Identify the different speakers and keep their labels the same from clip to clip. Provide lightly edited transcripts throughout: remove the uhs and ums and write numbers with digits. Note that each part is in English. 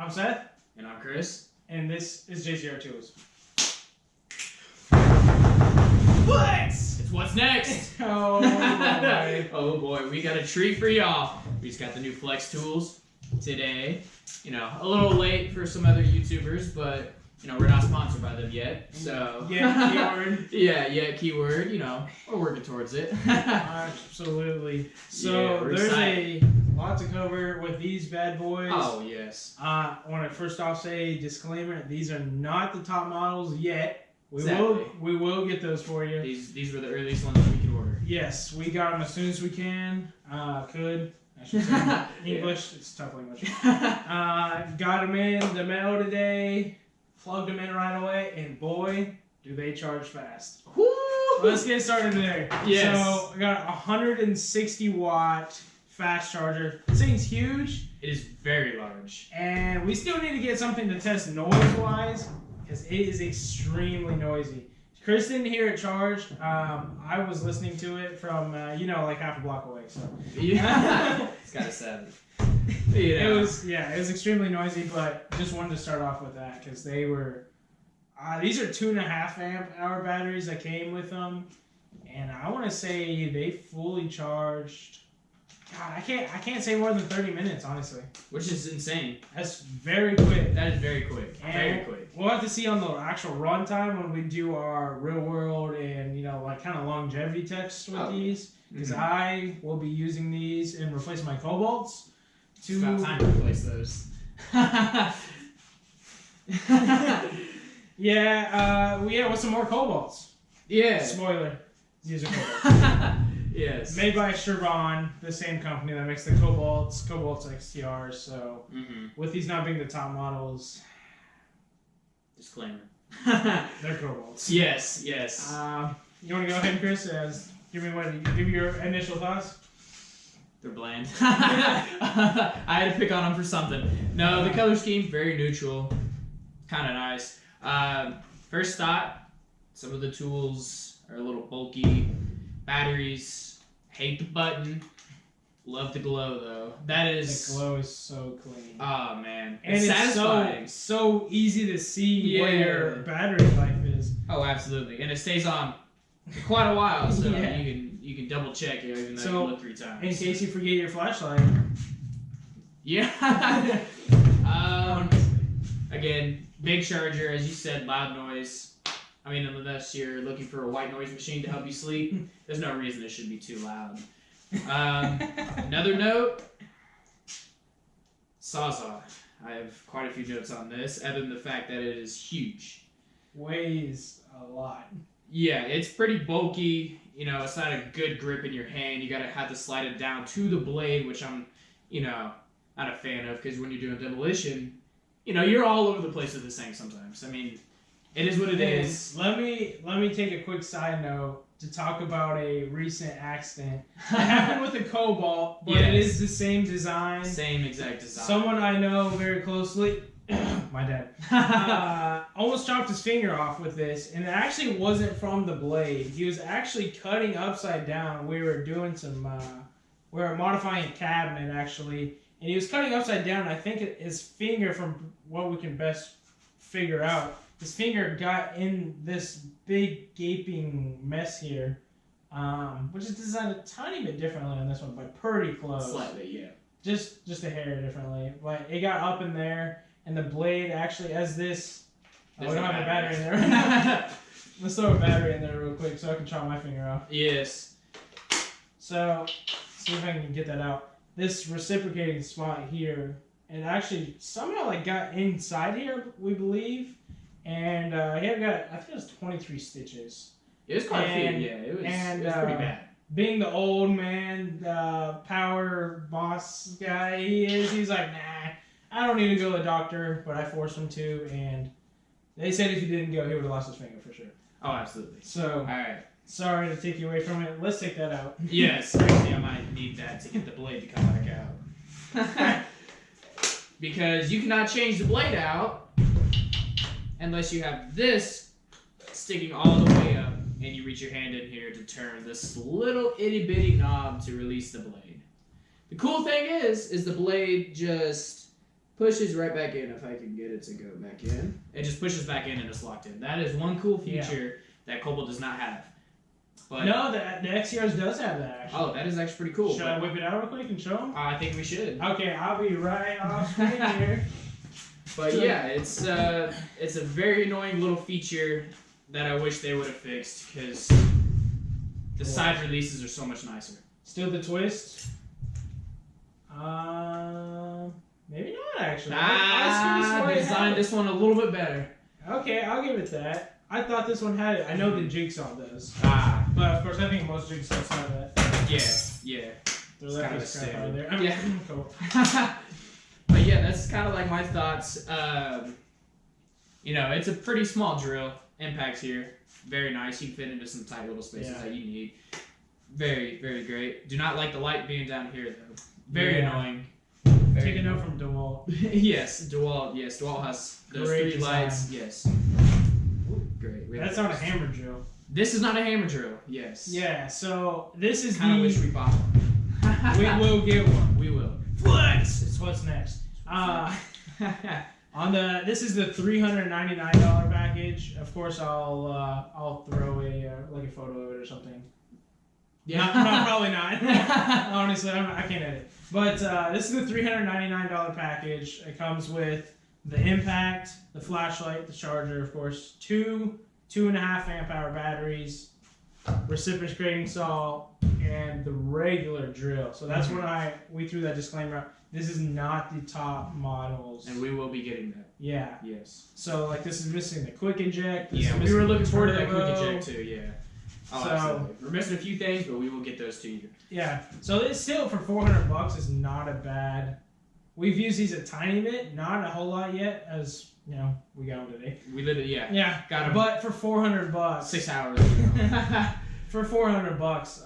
Speaker 1: I'm Seth.
Speaker 2: And I'm Chris.
Speaker 1: And this is JCR Tools.
Speaker 2: Flex! It's what's next.
Speaker 1: Oh boy.
Speaker 2: Oh boy, we got a treat for y'all. We just got the new Flex tools today. You know, a little late for some other YouTubers, but you know, we're not sponsored by them yet. So
Speaker 1: yeah, keyword.
Speaker 2: yeah, keyword. You know, we're working towards it.
Speaker 1: Absolutely. So there's a lot to cover with these bad boys.
Speaker 2: Oh yes.
Speaker 1: I want to first off say disclaimer: these are not the top models yet.
Speaker 2: Exactly.
Speaker 1: We will get those for you.
Speaker 2: These were the earliest ones that we can order.
Speaker 1: Yes, we got them as soon as we can. I should say English. It's tough language. Got them in the mail today. Plugged them in right away, and boy, do they charge fast.
Speaker 2: Woo!
Speaker 1: Let's get started there.
Speaker 2: Yes.
Speaker 1: So I got a 160 watt fast charger. This thing's huge.
Speaker 2: It is very large.
Speaker 1: And we still need to get something to test noise-wise, because it is extremely noisy. Chris didn't hear it charge. I was listening to it from, like half a block away. So
Speaker 2: Yeah. It's kind of sad.
Speaker 1: It was extremely noisy, but just wanted to start off with that because they were. These are 2.5 amp hour batteries that came with them, and I want to say they fully charged. God, I can't say more than 30 minutes, honestly.
Speaker 2: Which is insane.
Speaker 1: That's very quick.
Speaker 2: That is very quick.
Speaker 1: And
Speaker 2: very quick.
Speaker 1: We'll have to see on the actual run time when we do our real world and kind of longevity tests with these, because I will be using these and replace my cobalts.
Speaker 2: It's about time to replace those.
Speaker 1: With some more cobalts.
Speaker 2: Yeah.
Speaker 1: Spoiler. These are cobalts.
Speaker 2: Yes.
Speaker 1: Made by Chevron, the same company that makes the cobalts XTRs. So with these not being the top models,
Speaker 2: disclaimer.
Speaker 1: they're cobalts.
Speaker 2: Yes.
Speaker 1: You want to go ahead, Chris? Give me your initial thoughts.
Speaker 2: They're bland. I had to pick on them for something. No, the color scheme very neutral, kind of nice. First thought, some of the tools are a little bulky. Batteries, hate the button. Love the glow though.
Speaker 1: The glow is so clean.
Speaker 2: Oh man,
Speaker 1: and it's
Speaker 2: satisfying.
Speaker 1: So easy to see what your battery life is.
Speaker 2: Oh, absolutely, and it stays on for quite a while, so you can double check it even though you look 3 times.
Speaker 1: In case you forget your flashlight.
Speaker 2: Yeah. Again, big charger, as you said, loud noise. I mean, unless you're looking for a white noise machine to help you sleep, there's no reason it should be too loud. Another note, Sawzall. I have quite a few notes on this, other than the fact that it is huge.
Speaker 1: Weighs a lot.
Speaker 2: Yeah, it's pretty bulky. It's not a good grip in your hand. You gotta have to slide it down to the blade, which I'm, not a fan of, because when you're doing demolition, you're all over the place with this thing sometimes. I mean, it is what it is.
Speaker 1: Let me take a quick side note to talk about a recent accident. It happened with a Cobalt, but it is the same design.
Speaker 2: Same exact design.
Speaker 1: Someone I know very closely, my dad, almost chopped his finger off with this, and it actually wasn't from the blade. He was actually cutting upside down. We were doing we were modifying a cabinet actually, and he was cutting upside down. I think his finger, from what we can best figure out, his finger got in this big gaping mess here, which is designed a tiny bit differently on this one, but pretty close.
Speaker 2: Slightly, yeah.
Speaker 1: Just a hair differently. But it got up in there, and the blade actually, as this... we don't have a battery in there. Let's throw a battery in there real quick so I can chop my finger off.
Speaker 2: Yes.
Speaker 1: So, see if I can get that out. This reciprocating spot here, it actually somehow got inside here, we believe. And he had I think it was 23 stitches.
Speaker 2: It was quite a few, yeah. It was pretty bad.
Speaker 1: Being the old man, power boss guy he's like, nah, I don't need to go to the doctor, but I forced him to, and they said if he didn't go, he would have lost his finger for sure.
Speaker 2: Oh, absolutely.
Speaker 1: So,
Speaker 2: alright.
Speaker 1: Sorry to take you away from it. Let's take that out.
Speaker 2: Yes, actually I might need that to get the blade to come back out. Because you cannot change the blade out unless you have this sticking all the way up and you reach your hand in here to turn this little itty bitty knob to release the blade. The cool thing is the blade just pushes right back in if I can get it to go back in. It just pushes back in and it's locked in. That is one cool feature that Cobalt does not have. But
Speaker 1: no, the XCRs does have that, actually.
Speaker 2: Oh, that is actually pretty cool.
Speaker 1: Should I whip it out real quick and show them?
Speaker 2: I think we should.
Speaker 1: Okay, I'll be right off screen here.
Speaker 2: But yeah, it's a very annoying little feature that I wish they would have fixed because the side releases are so much nicer.
Speaker 1: Still the twist? Maybe not actually.
Speaker 2: I designed this one a little bit better.
Speaker 1: Okay, I'll give it that. I thought this one had it. I know the Jigsaw does. But of course, I think most Jigsaws have that.
Speaker 2: Yeah.
Speaker 1: Throw that
Speaker 2: kind
Speaker 1: piece
Speaker 2: of
Speaker 1: of crap out of there.
Speaker 2: Yeah.
Speaker 1: Cool.
Speaker 2: But yeah, that's kind of like my thoughts. You know, it's a pretty small drill. Impacts here, very nice. You can fit into some tight little spaces that you need. Very, very great. Do not like the light being down here though. Very annoying.
Speaker 1: Take a note from DeWalt.
Speaker 2: Yes, DeWalt. Yes, DeWalt has those
Speaker 1: Great
Speaker 2: 3 lights. Yes. Great. Really
Speaker 1: That's not a hammer drill.
Speaker 2: This is not a hammer drill. Yes.
Speaker 1: Yeah. So this is
Speaker 2: Kind of wish we bought one.
Speaker 1: We will get one.
Speaker 2: We will.
Speaker 1: Flex. It's what's next. This is the $399 package. Of course, I'll throw a photo of it or something. Yeah, probably not. Honestly, I can't edit. But this is the $399 package. It comes with the impact, the flashlight, the charger, of course, 2.5 amp hour batteries, reciprocating saw, and the regular drill. So that's when we threw that disclaimer out. This is not the top models.
Speaker 2: And we will be getting that.
Speaker 1: Yeah.
Speaker 2: Yes.
Speaker 1: So like this is missing the quick inject.
Speaker 2: Yeah, we were looking forward to that quick inject too. Yeah. Oh,
Speaker 1: so
Speaker 2: absolutely. We're missing a few things, but we will get those to you.
Speaker 1: Yeah. So it's still for $400 is not a bad. We've used these a tiny bit, not a whole lot yet, as you know we got them today.
Speaker 2: We literally
Speaker 1: Yeah.
Speaker 2: Got them.
Speaker 1: But for $400,
Speaker 2: 6 hours.
Speaker 1: for $400,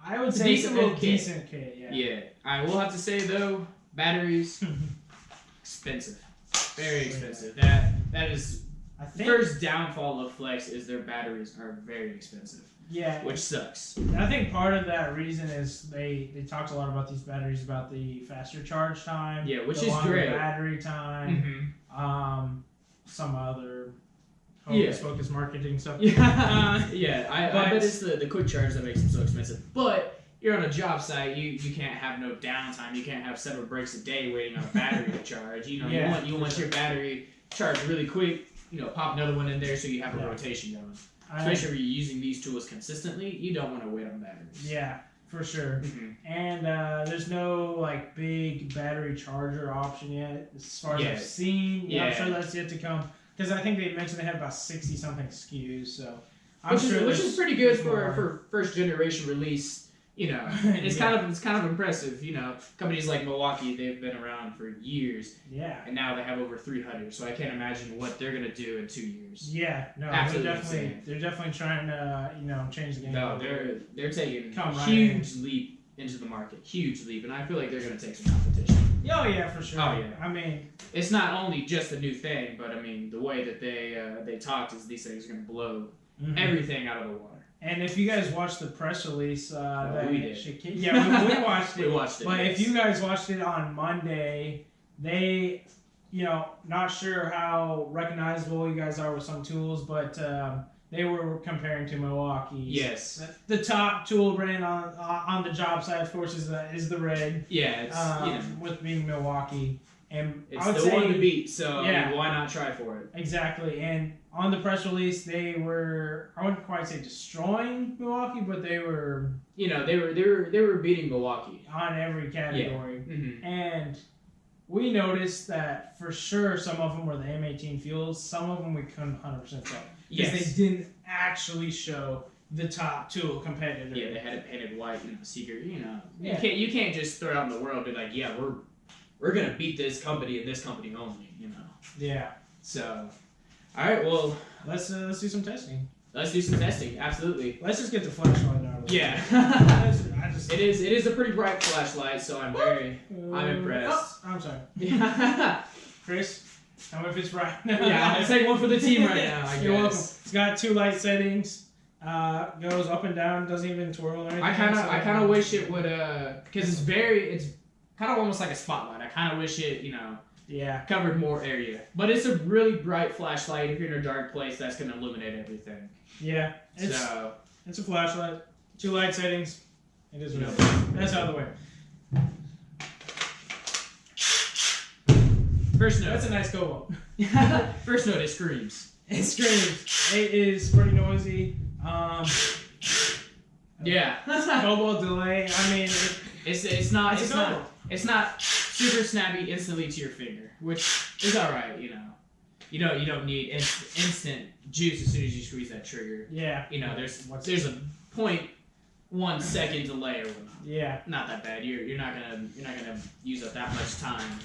Speaker 1: I would say
Speaker 2: decent little kit.
Speaker 1: Decent kit. Yeah.
Speaker 2: Yeah. I will have to say though, batteries expensive, very expensive. That is.
Speaker 1: I think
Speaker 2: First downfall of Flex is their batteries are very expensive.
Speaker 1: Yeah.
Speaker 2: Which sucks.
Speaker 1: I think part of that reason is they talked a lot about these batteries, about the faster charge time.
Speaker 2: Yeah, which
Speaker 1: the
Speaker 2: is
Speaker 1: longer
Speaker 2: great.
Speaker 1: Battery time.
Speaker 2: Mm-hmm.
Speaker 1: Some other focus marketing stuff.
Speaker 2: Yeah. I bet it's the quick charge that makes them so expensive. But you're on a job site, you can't have no downtime. You can't have several breaks a day waiting on a battery to charge. You know, you want your battery charged really quick. You know, pop another one in there so you have a rotation going. Especially if you're using these tools consistently, you don't want to wait on batteries.
Speaker 1: Yeah, for sure.
Speaker 2: Mm-hmm.
Speaker 1: And there's no like big battery charger option yet, as far as I've seen. Yeah. I'm sure that's yet to come because I think they mentioned they had about 60 something SKUs. So which
Speaker 2: is pretty good for first generation release. You know, and it's kind of impressive. You know, companies like Milwaukee, they've been around for years.
Speaker 1: Yeah. And
Speaker 2: now they have over 300. So I can't imagine what they're gonna do in 2 years.
Speaker 1: Yeah. No.
Speaker 2: Absolutely.
Speaker 1: They're definitely trying to change the game.
Speaker 2: No, they're taking a huge leap into the market. Huge leap, and I feel like they're gonna take some competition.
Speaker 1: Oh yeah, for sure.
Speaker 2: Oh yeah.
Speaker 1: I mean,
Speaker 2: it's not only just a new thing, but I mean the way that they talked is these things are gonna blow everything out of the water.
Speaker 1: And if you guys watched the press release,
Speaker 2: we did.
Speaker 1: we watched it.
Speaker 2: We watched it.
Speaker 1: But if you guys watched it on Monday, they, not sure how recognizable you guys are with some tools, but they were comparing to Milwaukee.
Speaker 2: Yes.
Speaker 1: The top tool brand on the job site, of course, is the Red.
Speaker 2: Yeah, it's
Speaker 1: with being Milwaukee. And
Speaker 2: it's
Speaker 1: I would
Speaker 2: the
Speaker 1: say,
Speaker 2: one to beat, so
Speaker 1: yeah.
Speaker 2: I mean, why not try for it?
Speaker 1: Exactly. And on the press release, they were, I wouldn't quite say destroying Milwaukee, but they were...
Speaker 2: they were beating Milwaukee.
Speaker 1: On every category.
Speaker 2: Yeah. Mm-hmm.
Speaker 1: And we noticed that for sure some of them were the M18 fuels, some of them we couldn't 100% tell.
Speaker 2: Yes.
Speaker 1: Because they didn't actually show the top tool competitor.
Speaker 2: Yeah, they had it painted white, secret, You can't just throw it out in the world and be like, yeah, we're gonna beat this company and this company only,
Speaker 1: Yeah.
Speaker 2: So, all right, well,
Speaker 1: let's do some testing.
Speaker 2: Let's do some testing. Absolutely.
Speaker 1: Let's just get the flashlight out.
Speaker 2: Yeah. It is a pretty bright flashlight, so I'm impressed.
Speaker 1: Oh, I'm sorry. Chris, tell me if it's bright.
Speaker 2: Yeah, I'm gonna take one for the team right now.
Speaker 1: You're welcome. It's got 2 light settings. Goes up and down. Doesn't even twirl or anything.
Speaker 2: I kind of wish it would because it's kind of almost like a spotlight. I kind of wish it,
Speaker 1: Yeah.
Speaker 2: covered more area. But it's a really bright flashlight. If you're in a dark place, that's going to illuminate everything.
Speaker 1: Yeah. It's a flashlight. 2 light settings. It is real. That's out of the way.
Speaker 2: First note.
Speaker 1: That's a nice cobalt.
Speaker 2: First note, it screams.
Speaker 1: It screams. It is pretty noisy.
Speaker 2: Yeah.
Speaker 1: Cobalt delay. I mean,
Speaker 2: it's not super snappy instantly to your finger, which is all right. You don't need instant juice as soon as you squeeze that trigger.
Speaker 1: Yeah.
Speaker 2: There's a 0.1 second delay or whatnot.
Speaker 1: Yeah.
Speaker 2: Not that bad. You're not gonna use up that much time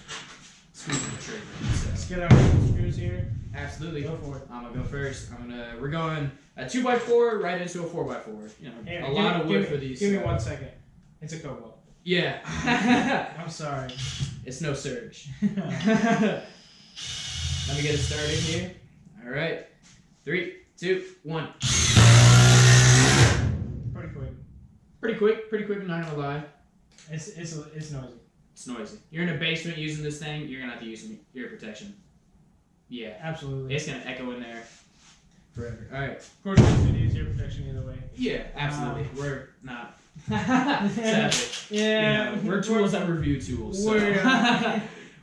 Speaker 2: squeezing the trigger. So.
Speaker 1: Let's get our screws here.
Speaker 2: Absolutely.
Speaker 1: Go for it.
Speaker 2: I'm gonna go first. We're going a 2x4 right into a 4x4.
Speaker 1: Here,
Speaker 2: a lot of wood for these.
Speaker 1: Give me 1 second. It's a cobalt.
Speaker 2: Yeah.
Speaker 1: I'm sorry.
Speaker 2: It's no surge. Let me get it started here. All right. 3, 2, 1.
Speaker 1: Pretty quick.
Speaker 2: Pretty quick. I'm not gonna lie.
Speaker 1: It's noisy.
Speaker 2: It's noisy. You're in a basement using this thing. You're gonna have to use some ear protection. Yeah.
Speaker 1: Absolutely.
Speaker 2: It's gonna echo in there forever. All right.
Speaker 1: Of course, we could use ear protection either way.
Speaker 2: Yeah, absolutely. We're not. Sadly.
Speaker 1: Yeah.
Speaker 2: We're tools that review tools. So.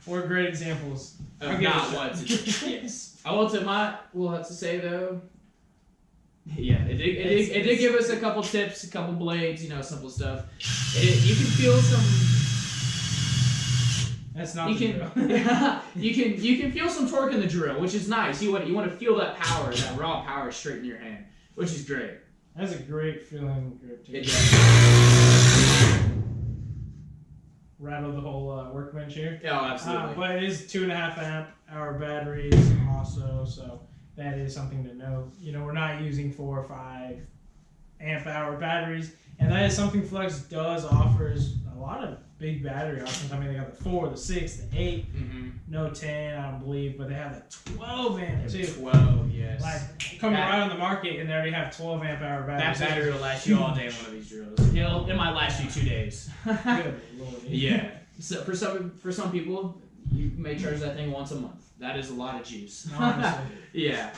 Speaker 1: We're great examples.
Speaker 2: Of not what to do. Yes. I will have to say though. Yeah, it did give us a couple tips, a couple blades, simple stuff. You can feel some.
Speaker 1: That's not
Speaker 2: you can feel some torque in the drill, which is nice. You want to feel that power, that raw power straight in your hand, which is great.
Speaker 1: That's a great feeling grip too.
Speaker 2: It does.
Speaker 1: Rattle the whole workbench here.
Speaker 2: Oh, absolutely.
Speaker 1: But it is 2.5 amp hour batteries also, so that is something to note. We're not using 4 or 5 amp hour batteries, and that is something Flex offers a lot of big battery options. I mean, they got the 4, the 6, the 8, no 10, I don't believe, but they have the 12 amp too.
Speaker 2: 12, yes.
Speaker 1: Like coming right on the market, and they already have 12 amp hour batteries.
Speaker 2: That battery will last you all day in one of these drills. It might last you 2 days.
Speaker 1: Good Lord.
Speaker 2: Yeah. So for some people, you may charge that thing once a month. That is a lot of juice.
Speaker 1: Honestly.
Speaker 2: Yeah.